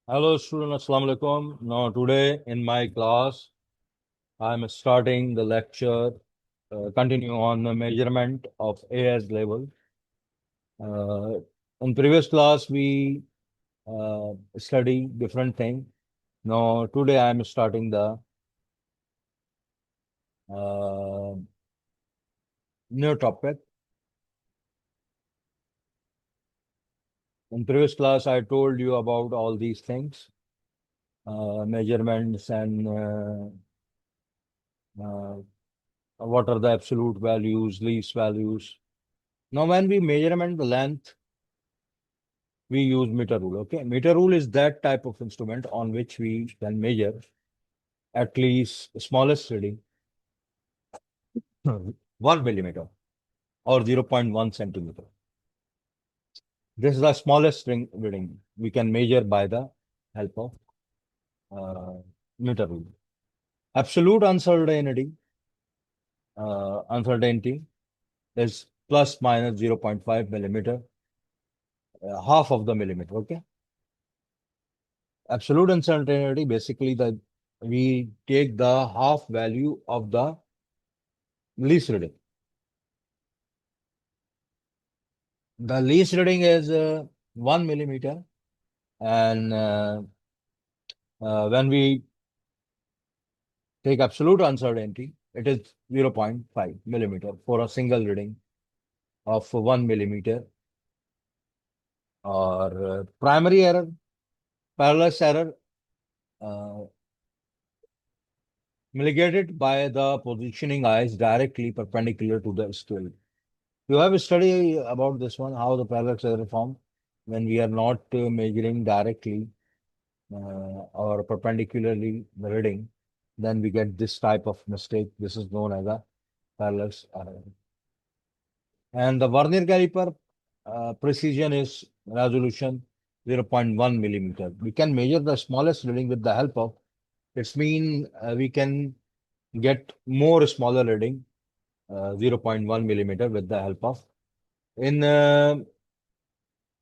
Hello students, Assalamu alaikum. Now today in my class, I'm starting the lecture, continue on the measurement of AS level. Uh, in previous class, we study different thing. Now today I'm starting the uh, new topic. In previous class, I told you about all these things, measurements and uh, what are the absolute values, least values. Now when we measurement the length, we use meter rule. Okay, meter rule is that type of instrument on which we can measure at least smallest reading 1 millimeter or 0.1 centimeter. This is the smallest reading we can measure by the help of uh, meter rule. Absolute uncertainty is plus minus 0.5 millimeter, half of the millimeter. Okay, absolute uncertainty basically the we take the half value of the least reading. The least reading is 1 millimeter, and when we take absolute uncertainty, it is 0.5 millimeter for a single reading of 1 millimeter. Or primary error, parallax error, uh, mitigated by the positioning eyes directly perpendicular to the scale. You have a study about this one, how the parallax error form when we are not measuring directly or perpendicularly the reading, then we get this type of mistake. This is known as a parallax error. And the Vernier caliper precision is resolution 0.1 millimeter. We can measure the smallest reading with the help of, it's mean we can get more smaller reading 0.1 millimeter with the help of, in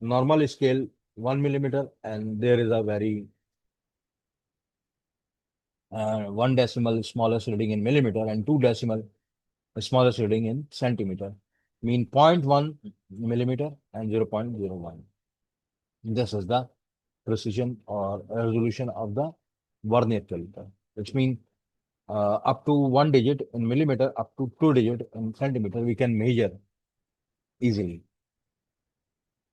normal scale 1 millimeter, and there is a very one decimal smallest reading in millimeter and two decimal smallest reading in centimeter, mean 0.1 millimeter and 0.01. This is the precision or resolution of the Vernier caliper, which means up to one digit in millimeter, up to two digit in centimeter, we can measure easily.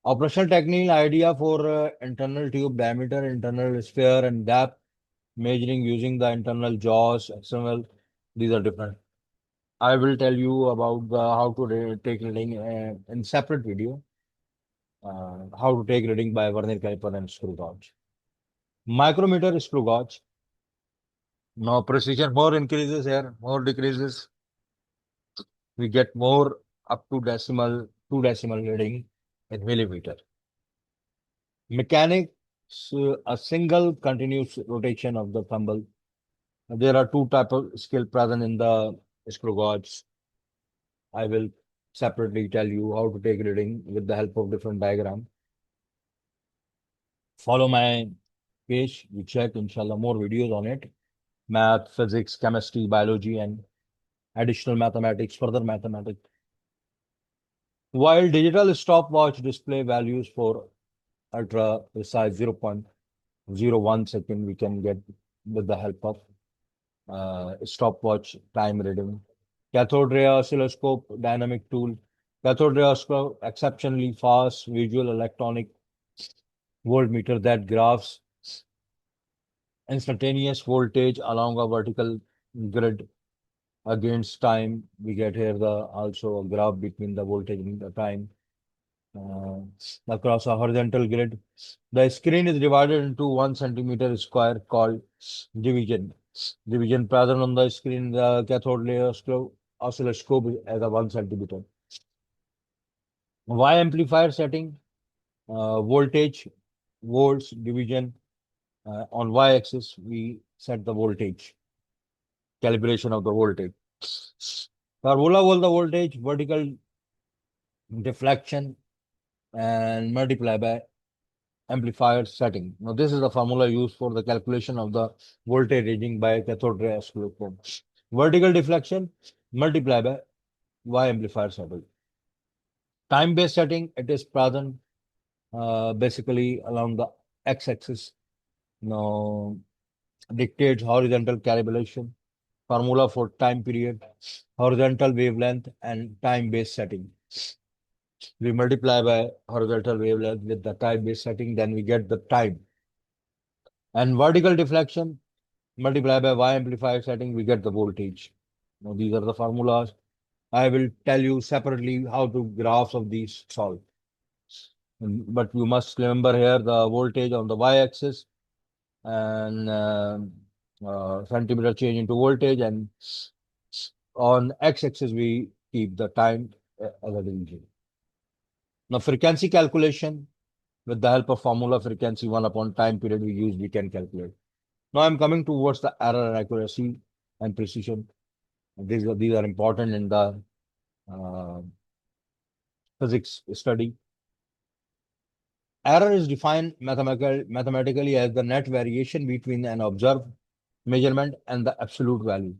Operational technique idea for internal tube diameter, internal sphere, and depth measuring using the internal jaws, external. These are different. I will tell you about how to take reading in separate video. How to take reading by Vernier caliper and screw gauge. Micrometer screw gauge. Now precision more increases here, more decreases. We get more up to decimal, two decimal reading in millimeter. Mechanics, a single continuous rotation of the thimble. There are two type of skill present in the screw gauge. I will separately tell you how to take reading with the help of different diagram. Follow my page. We check inshallah more videos on it. Math, physics, chemistry, biology, and additional mathematics, further mathematics. While digital stopwatch display values for ultra precise 0.01 second, we can get with the help of stopwatch time reading. Cathode ray oscilloscope dynamic tool. Cathode ray oscilloscope exceptionally fast visual electronic voltmeter that graphs instantaneous voltage along a vertical grid against time. We get here the also a graph between the voltage and the time uh, across a horizontal grid. The screen is divided into 1 centimeter square called division. Division present on the screen, the cathode ray oscilloscope is as a 1 centimeter. Y amplifier setting, voltage, volts, division. On y-axis, we set the voltage, calibration of the voltage. Parabola was the voltage, vertical deflection, and multiply by amplifier setting. Now, this is the formula used for the calculation of the voltage reading by cathode ray oscilloscope. Vertical deflection multiplied by Y amplifier setting. Time-based setting, it is present basically along the x-axis. Now, dictates horizontal calibration, formula for time period, horizontal wavelength, and time-based setting. We multiply by horizontal wavelength with the time-based setting, then we get the time. And vertical deflection, multiply by Y amplifier setting, we get the voltage. Now, these are the formulas. I will tell you separately how to graphs of these solve. But you must remember here the voltage on the y-axis and centimeter change into voltage, and on x-axis we keep the time as a division. Now, frequency calculation with the help of formula frequency 1 upon time period we can calculate. Now I'm coming towards the error and accuracy and precision. These are important in the uh, physics study. Error is defined mathematically as the net variation between an observed measurement and the absolute value.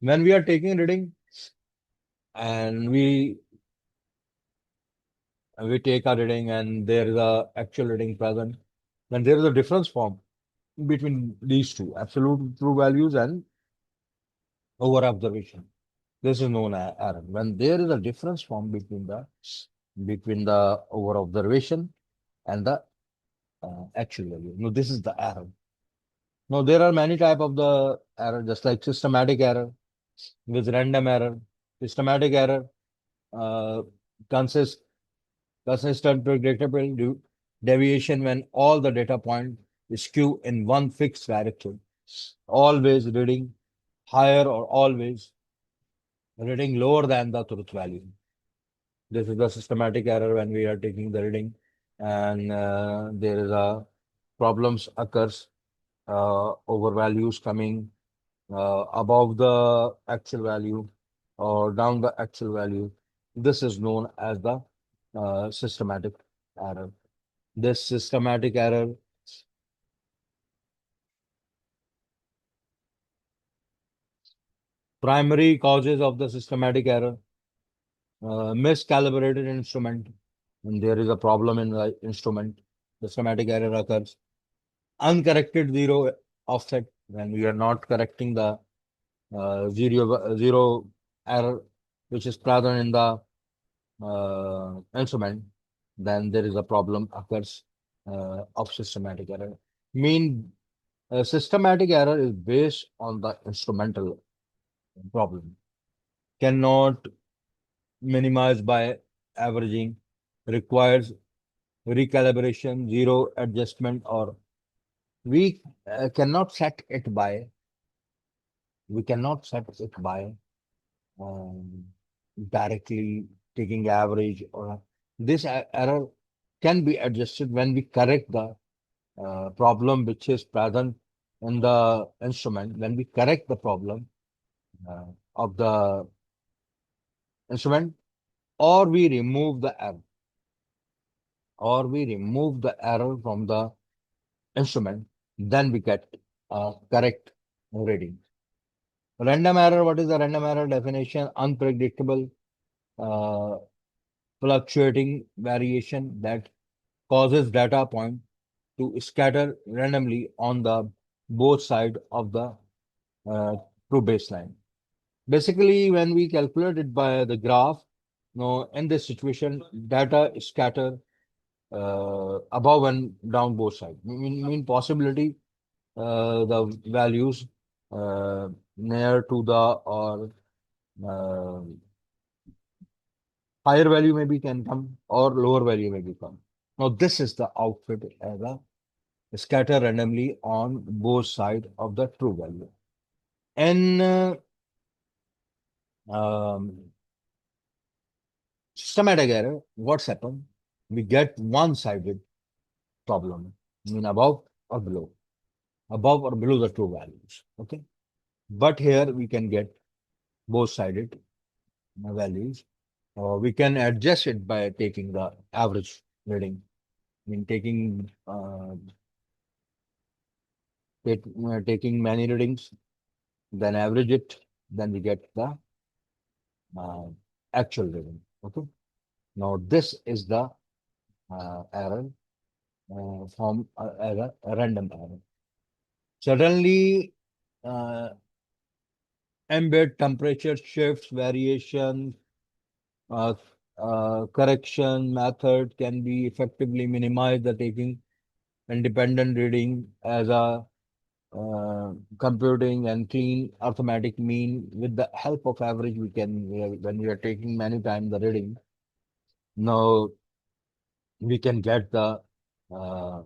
When we are taking reading and we take a reading and there is a actual reading present, then there is a difference form between these two, absolute true values and over observation. This is known as error. When there is a difference form between the over observation and the actual value. No, this is the error. Now, there are many type of the error, just like systematic error with random error. Systematic error uh, consists consistent predictable deviation when all the data point is skew in one fixed direction, always reading higher or always reading lower than the truth value. This is the systematic error when we are taking the reading and there is a problems occurs over values coming above the actual value or down the actual value. This is known as the systematic error. This systematic error, primary causes of the systematic error, miscalibrated instrument. When there is a problem in the instrument, systematic error occurs. Uncorrected zero offset, when we are not correcting the zero error which is present in the instrument, then there is a problem occurs of systematic error. Mean systematic error is based on the instrumental problem. Cannot minimize by averaging, requires recalibration, zero adjustment, or we cannot set it by um, directly taking average, or this error can be adjusted when we correct the problem which is present in the instrument. When we correct the problem uh, of the instrument, or we remove the error, from the instrument, then we get a correct reading. Random error, what is the random error definition? Unpredictable, uh, fluctuating variation that causes data point to scatter randomly on the both side of the uh, true baseline. Basically, when we calculate it by the graph, in this situation, data scatter above and down both sides. Mean possibility the values near to the or uh, higher value maybe can come or lower value maybe come. Now this is the output as a scatter randomly on both sides of the true value. And um, systematic error, what's happened? We get one-sided problem, above or below, the true values. Okay, but here we can get both-sided values. We can adjust it by taking the average reading. In taking many readings, then average it, then we get the uh, actual reading. Okay. Now this is the error from error, a random error. Suddenly, uh, embed temperature shifts, variation, uh, correction method can be effectively minimized the taking independent reading as a computing and clean arithmetic mean with the help of average we can when we are taking many times the reading now we can get the uh,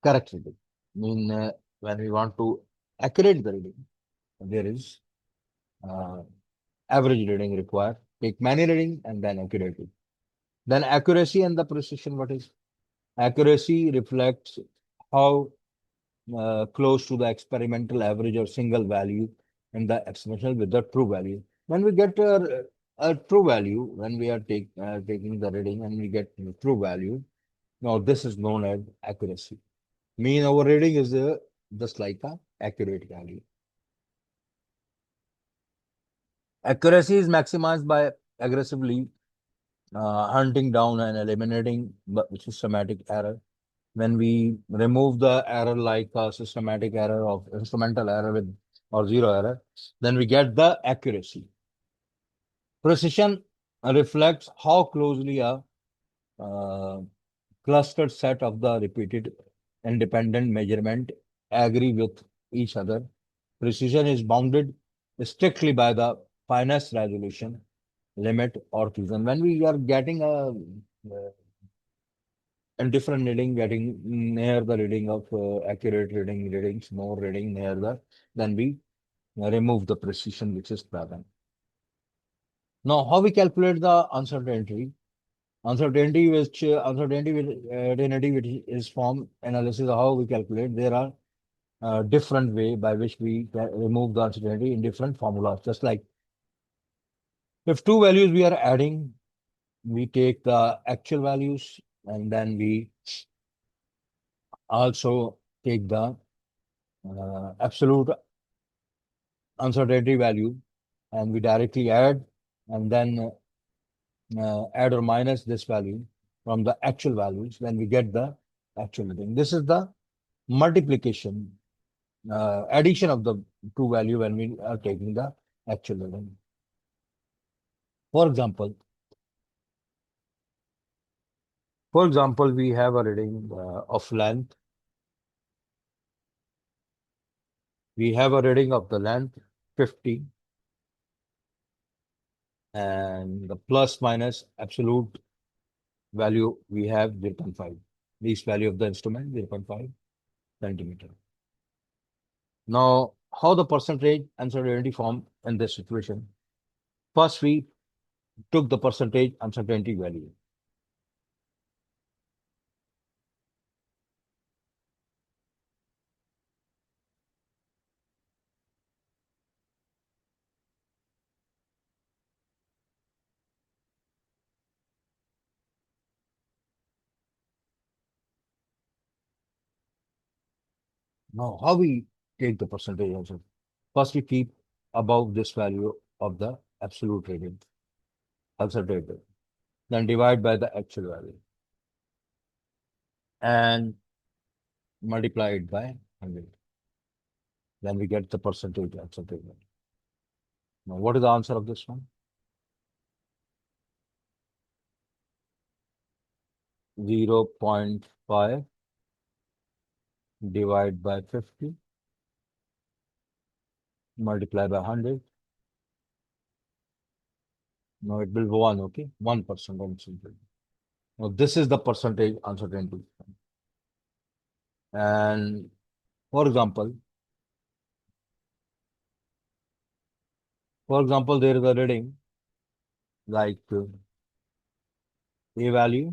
correct reading. When we want to accurate the reading there is uh, average reading required take many reading and then accurate it. Then accuracy and the precision, what is accuracy reflects how close to the experimental average or single value and the exponential with the true value. When we get a true value, when we are taking the reading and we get the true value, now this is known as accuracy. Mean our reading is just like a accurate value. Accuracy is maximized by aggressively hunting down and eliminating the systematic error. When we remove the error like a systematic error of instrumental error with or zero error, then we get the accuracy. Precision reflects how closely a uh, clustered set of the repeated independent measurement agree with each other. Precision is bounded strictly by the finest resolution limit or fusion. When we are getting a different reading, getting near the reading of accurate readings, more reading near the, then we remove the precision which is present. Now, how we calculate the uncertainty? Uncertainty with identity which is form analysis. How we calculate? There are different way by which we can remove the uncertainty in different formulas. Just like if two values we are adding, we take the actual values and then we also take the absolute uncertainty value and we directly add and then add or minus this value from the actual values, then we get the actual reading. This is the multiplication, addition of the two value when we are taking the actual reading. For example, we have a reading of length. We have a reading of the length 50 and the plus minus absolute value we have 0.5. Least value of the instrument 0.5 centimeter. Now, how the percentage uncertainty form in this situation? First, we took the percentage uncertainty value. Now, how we take the percentage also? First, we keep above this value of the absolute rating, uncertainty, then divide by the actual value and multiply it by 100. Then we get the percentage uncertainty. Now, what is the answer of this one? 0.5 divide by 50 multiply by 100. Now it will go on, okay? 1% uncertainty. Now this is the percentage uncertainty. And for example, there is a reading like A value